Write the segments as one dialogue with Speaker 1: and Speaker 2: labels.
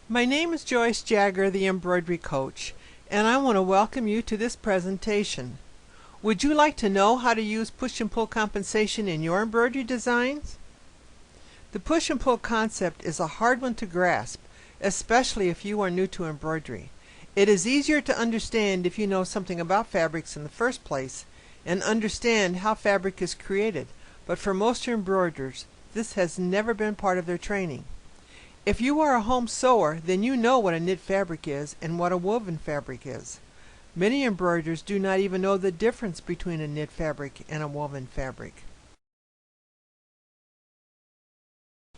Speaker 1: My name is Joyce Jagger, the Embroidery Coach, and I want to welcome you to this presentation. Would you like to know how to use push and pull compensation in your embroidery designs? The push and pull concept is a hard one to grasp, especially if you are new to embroidery. It is easier to understand if you know something about fabrics in the first place and understand how fabric is created, but for most embroiderers, this has never been part of their training. If you are a home sewer, then you know what a knit fabric is and what a woven fabric is. Many embroiderers do not even know the difference between a knit fabric and a woven fabric.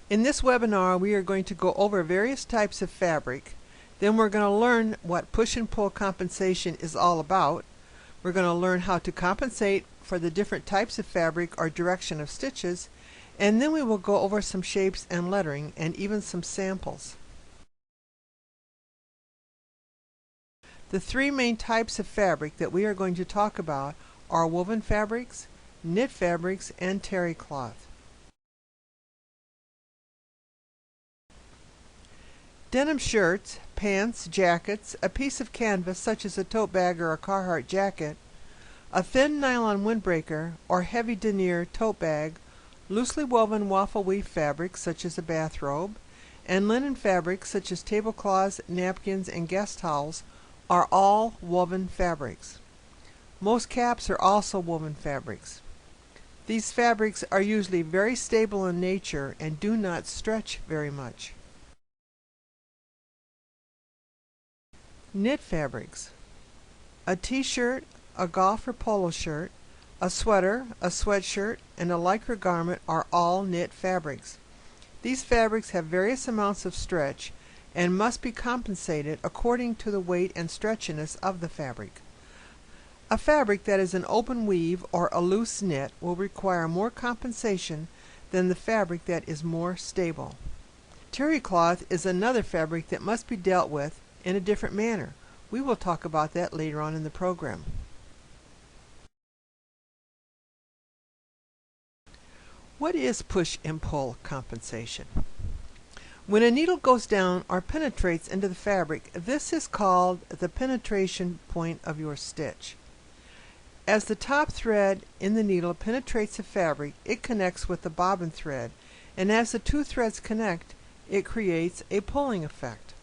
Speaker 1: In this webinar, we are going to go over various types of fabric. Then we're going to learn what push and pull compensation is all about. We're going to learn how to compensate for the different types of fabric or direction of stitches. And then we will go over some shapes and lettering and even some samples. The three main types of fabric that we are going to talk about are woven fabrics, knit fabrics, and terry cloth. Denim shirts, pants, jackets, a piece of canvas such as a tote bag or a Carhartt jacket, a thin nylon windbreaker or heavy denier tote bag, loosely woven waffle weave fabrics such as a bathrobe, and linen fabrics such as tablecloths, napkins, and guest towels are all woven fabrics. Most caps are also woven fabrics. These fabrics are usually very stable in nature and do not stretch very much. Knit fabrics. A t-shirt, a golf or polo shirt, a sweater, a sweatshirt, and a lycra garment are all knit fabrics. These fabrics have various amounts of stretch and must be compensated according to the weight and stretchiness of the fabric. A fabric that is an open weave or a loose knit will require more compensation than the fabric that is more stable. Terry cloth is another fabric that must be dealt with in a different manner. We will talk about that later on in the program. What is push and pull compensation? When a needle goes down or penetrates into the fabric, this is called the penetration point of your stitch. As the top thread in the needle penetrates the fabric, it connects with the bobbin thread, and as the two threads connect, it creates a pulling effect.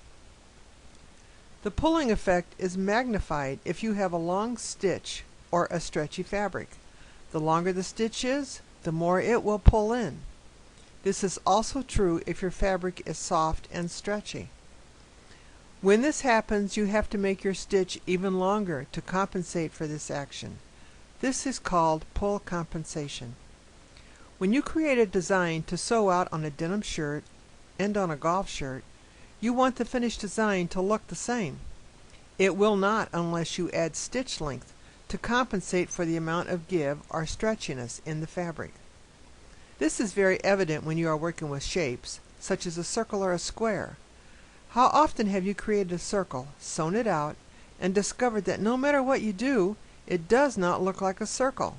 Speaker 1: The pulling effect is magnified if you have a long stitch or a stretchy fabric. The longer the stitch is, the more it will pull in. This is also true if your fabric is soft and stretchy. When this happens, you have to make your stitch even longer to compensate for this action. This is called pull compensation. When you create a design to sew out on a denim shirt and on a golf shirt, you want the finished design to look the same. It will not unless you add stitch length to compensate for the amount of give or stretchiness in the fabric. This is very evident when you are working with shapes, such as a circle or a square. How often have you created a circle, sewn it out, and discovered that no matter what you do, it does not look like a circle?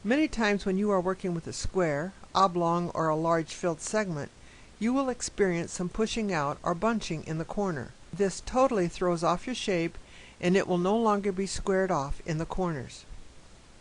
Speaker 1: Many times when you are working with a square, oblong, or a large filled segment, you will experience some pushing out or bunching in the corner. This totally throws off your shape and it will no longer be squared off in the corners.